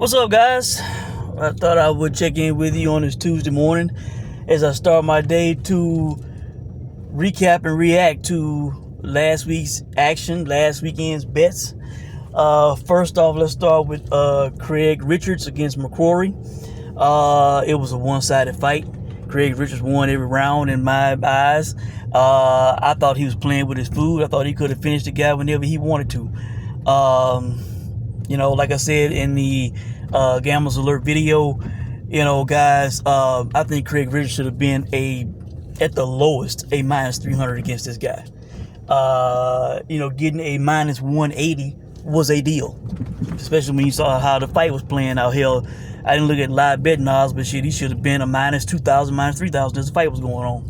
What's up, guys? I thought I would check in with you on this Tuesday morning as I start my day to recap and react to last week's action, last weekend's bets. First off, let's start with Craig Richards against McCrory. It was a one-sided fight. Craig Richards won every round in my eyes. I thought he was playing with his food. I thought he could have finished the guy whenever he wanted to. Like I said in the Gamblers Alert video, guys, I think Craig Richards should have been at the lowest, a minus 300 against this guy. Getting a minus 180 was a deal, especially when you saw how the fight was playing out. Hell, I didn't look at live betting odds, but shit, he should have been a minus 2,000, minus 3,000 as the fight was going on.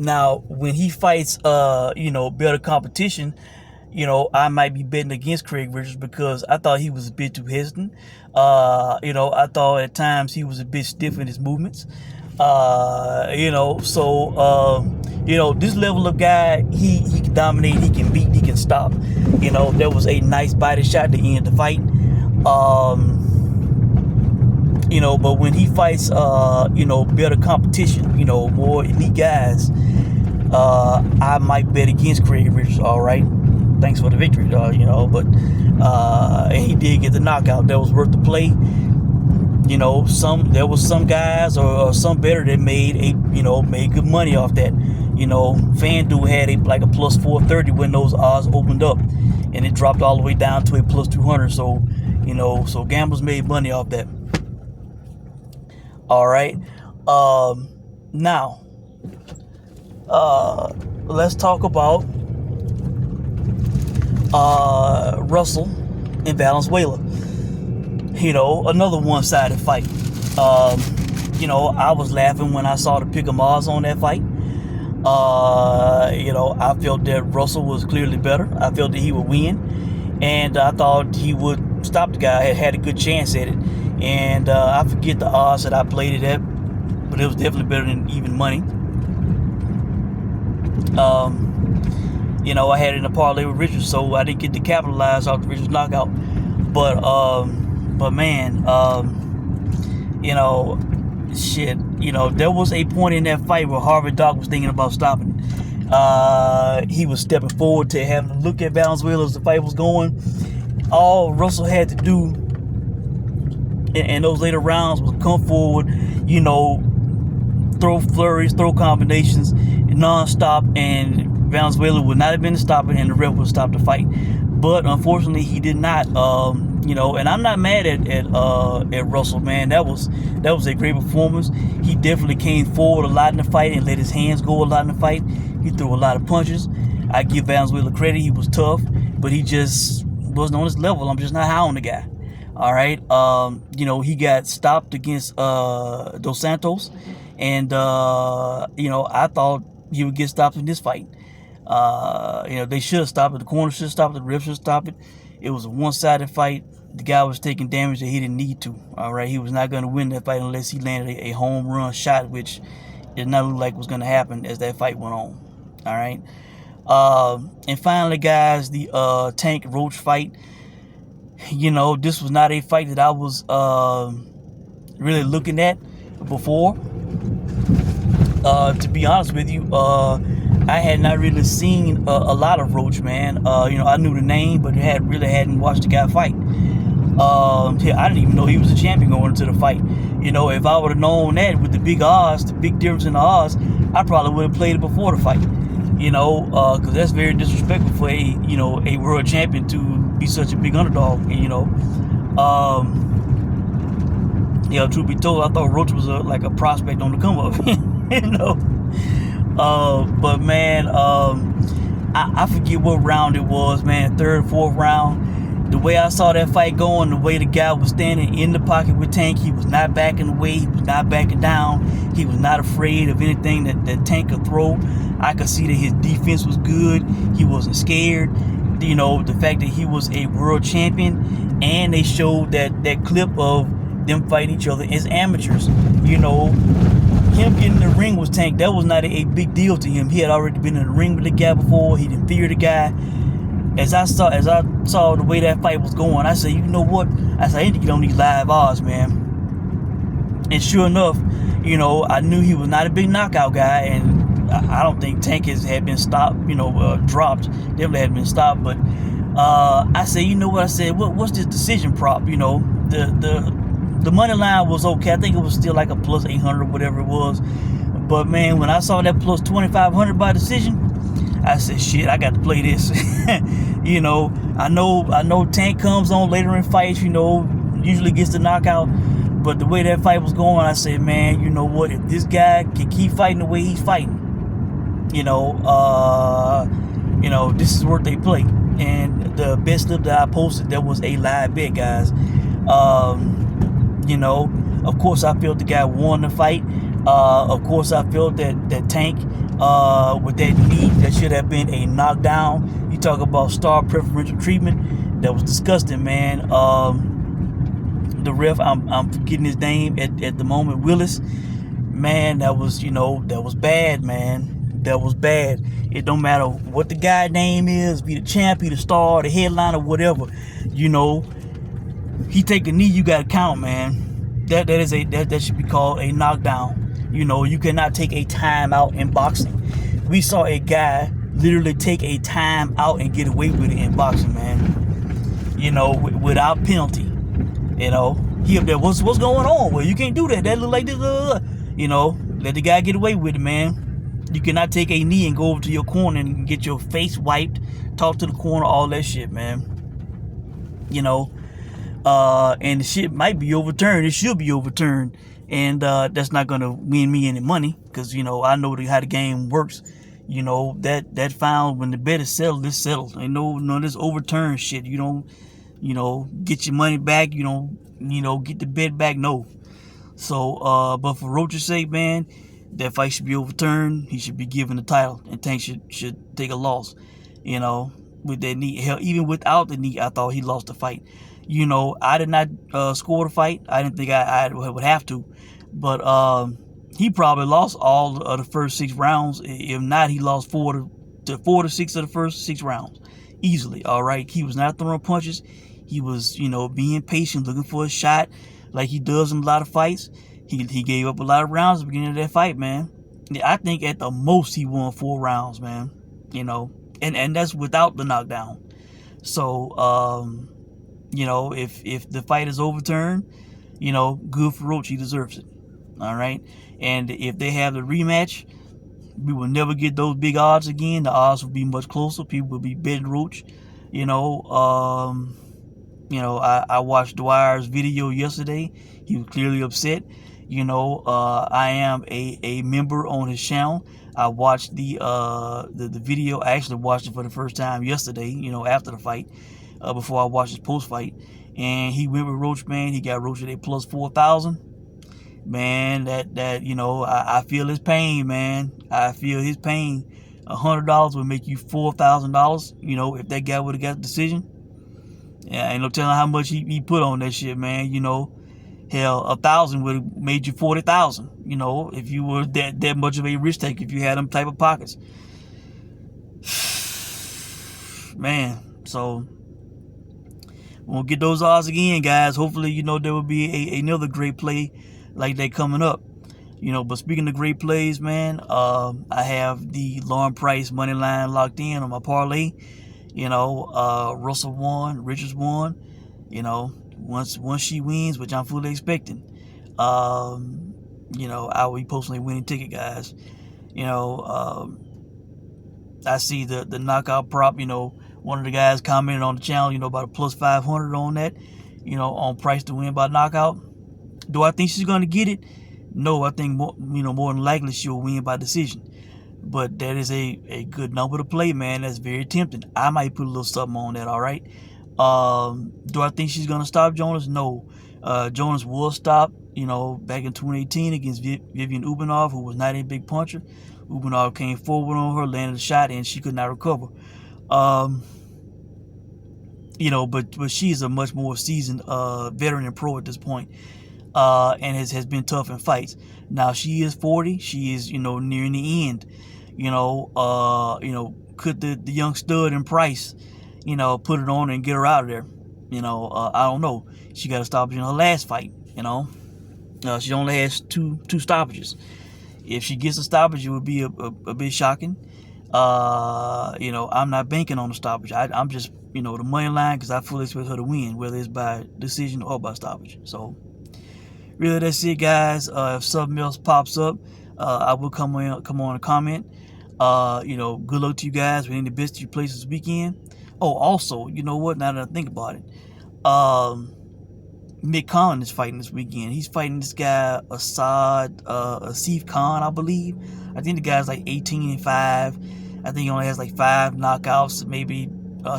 Now when he fights, better competition, I might be betting against Craig Richards because I thought he was a bit too hesitant. I thought at times he was a bit stiff in his movements. This level of guy, he can dominate, he can beat, he can stop. There was a nice body shot to end the fight. But when he fights, better competition, more elite guys, I might bet against Craig Richards, all right? Thanks for the victory, but and he did get the knockout. That was worth the play. There was some guys or some better that made good money off that. FanDuel had a plus 430 when those odds opened up, and it dropped all the way down to a plus 200. So gamblers made money off that. All right. Now, let's talk about Russell and Valenzuela. Another one-sided fight. I was laughing when I saw the pick'em odds on that fight. I felt that Russell was clearly better. I felt that he would win, and I thought he would stop the guy. Had a good chance at it, and I forget the odds that I played it at, but it was definitely better than even money. I had it in a parlay with Richards, so I didn't get to capitalize off the Richards knockout. But man, there was a point in that fight where Harvey Dock was thinking about stopping. He was stepping forward to having a look at Valenzuela as the fight was going. All Russell had to do in those later rounds was come forward, throw flurries, throw combinations, non-stop, and Valenzuela would not have been to stop it, and the ref would stop the fight. But unfortunately, he did not. And I'm not mad at Russell, man. That was a great performance. He definitely came forward a lot in the fight and let his hands go a lot in the fight. He threw a lot of punches. I give Valenzuela credit. He was tough, but he just wasn't on his level. I'm just not high on the guy. All right. He got stopped against Dos Santos, and I thought he would get stopped in this fight. They should have stopped it. The corner should have stopped it. The ref should have stopped it. It was a one-sided fight. The guy was taking damage that he didn't need to. All right, he was not going to win that fight unless he landed a home run shot, which did not look like was going to happen as that fight went on. All right, and finally, guys, the Tank Roach fight. This was not a fight that I was really looking at before. To be honest with you, I had not really seen a lot of Roach, man. I knew the name, but hadn't watched the guy fight. I didn't even know he was a champion going into the fight. If I would have known that with the big odds, the big difference in the odds, I probably would have played it before the fight. Because that's very disrespectful for a world champion to be such a big underdog. Truth be told, I thought Roach was a prospect on the come up. But man, I forget what round it was, man. Third, fourth round. The way I saw that fight going, the way the guy was standing in the pocket with Tank, he was not backing away, he was not backing down, he was not afraid of anything that Tank could throw. I could see that his defense was good, he wasn't scared. The fact that he was a world champion, and they showed that clip of them fighting each other as amateurs. Him getting in the ring was Tank. That was not a big deal to him. He had already been in the ring with the guy before. He didn't fear the guy. as I saw the way that fight was going, I said, you know what? I said, I need to get on these live odds, man. And sure enough, you know, I knew he was not a big knockout guy, and I don't think Tank had been stopped, you know, dropped. Definitely had been stopped. But I said, you know what? I said, what's this decision prop? You know, the money line was okay. I think it was still like a plus 800, whatever it was. But man, when I saw that plus 2,500 by decision, I said, shit, I got to play this. You know, I know Tank comes on later in fights, you know, usually gets the knockout. But the way that fight was going, I said, man, you know what? If this guy can keep fighting the way he's fighting, you know, this is worth they play. And the best clip that I posted, that was a live bet, guys. You know, of course, I felt the guy won the fight. Of course, I felt that Tank, with that knee, that should have been a knockdown. You talk about star preferential treatment. That was disgusting, man. The ref, I'm forgetting his name at the moment, Willis. Man, that was bad, man. That was bad. It don't matter what the guy name is, be the champ, be the star, the headliner, whatever. You know, he take a knee, you gotta count, man. That should be called a knockdown. You know, you cannot take a timeout in boxing. We saw a guy literally take a timeout and get away with it in boxing, man. You know, without penalty. You know, he up there, what's going on? Well, you can't do that. That look like this. You know, let the guy get away with it, man. You cannot take a knee and go over to your corner and get your face wiped, talk to the corner, all that shit, man. You know, and the shit might be overturned. It should be overturned. And that's not going to win me any money because, you know, I know how the game works. You know, that found when the bet is settled, it's settled. Ain't no this overturned shit. You don't, you know, get your money back. You don't, get the bet back. No. So, but for Roach's sake, man, that fight should be overturned. He should be given the title, and Tank should take a loss. You know, with that knee. Hell, even without the knee, I thought he lost the fight. You know, I did not score the fight. I didn't think I would have to, but he probably lost all of the first 6 rounds. If not, he lost 4 to 6 of the first 6 rounds easily. All right, he was not throwing punches. He was, being patient, looking for a shot like he does in a lot of fights. He gave up a lot of rounds at the beginning of that fight, man. I think at the most he won 4 rounds, man. And that's without the knockdown. So, if the fight is overturned, good for Roach. He deserves it. All right. And if they have the rematch, we will never get those big odds again. The odds will be much closer. People will be betting Roach. I watched Dwyer's video yesterday. He was clearly upset. I am a member on his channel. I watched the video. I actually watched it for the first time yesterday, after the fight, before I watched his post-fight. And he went with Roach, man. He got Roach at a plus 4,000. Man, that I feel his pain, man. I feel his pain. $100 would make you $4,000, if that guy would have got the decision. Yeah, ain't no telling how much he put on that shit, man. Hell, 1,000 would have made you 40,000. If you were that much of a risk taker, if you had them type of pockets, man. So we'll get those odds again, guys. Hopefully, there will be another great play like that coming up. But speaking of great plays, man, I have the Lauren Price money line locked in on my parlay. Russell won, Richards won. Once she wins, which I'm fully expecting, I will be posting a winning ticket, guys. I see the knockout prop. One of the guys commented on the channel, about a plus 500 on that, on Price to win by knockout. Do I think she's going to get it? No, I think more than likely she'll win by decision. But that is a good number to play, man. That's very tempting. I might put a little something on that, all right? Do I think she's going to stop Jonas? No. Jonas was stopped, back in 2018 against Vivian Ubanov, who was not a big puncher. Ubanov came forward on her, landed a shot, and she could not recover. But she's a much more seasoned veteran and pro at this point. And has been tough in fights. Now she is 40. She is, nearing the end. Could the young stud in Price, you know, put it on and get her out of there. You know, I don't know. She got a stoppage in her last fight. You know, she only has two stoppages. If she gets a stoppage, it would be a bit shocking. You know, I'm not banking on the stoppage. I'm just, you know, the money line, because I fully expect her to win, whether it's by decision or by stoppage. So really, that's it, guys. If something else pops up, I will come on and comment. You know, good luck to you guys with any best you place this weekend. Oh, also, you know what? Now that I think about it, McCrory is fighting this weekend. He's fighting this guy Asif Khan, I believe. I think the guy's like 18-5. I think he only has like 5 knockouts. Maybe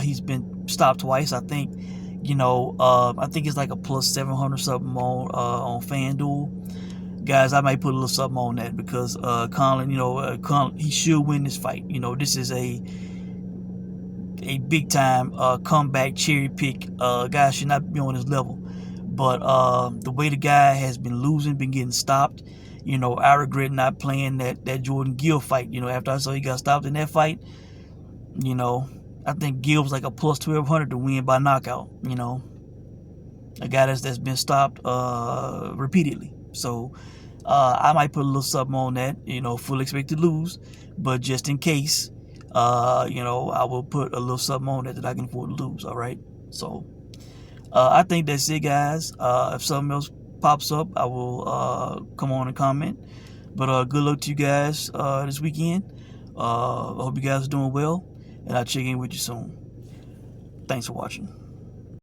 he's been stopped twice. I think, you know, I think it's like a plus 700 something on FanDuel. Guys, I might put a little something on that, because Conlon, you know, he should win this fight. You know, this is a big time comeback cherry pick. Guy should not be on his level. But the way the guy has been losing, been getting stopped, you know, I regret not playing that Jordan Gill fight. You know, after I saw he got stopped in that fight, you know, I think Gill was like a plus 1200 to win by knockout. You know, a guy that's been stopped repeatedly. So I might put a little something on that. You know, fully expect to lose, but just in case, you know, I will put a little something on that I can afford to lose. All right, so. I think that's it, guys. If something else pops up, I will come on and comment. But good luck to you guys this weekend. I hope you guys are doing well, and I'll check in with you soon. Thanks for watching.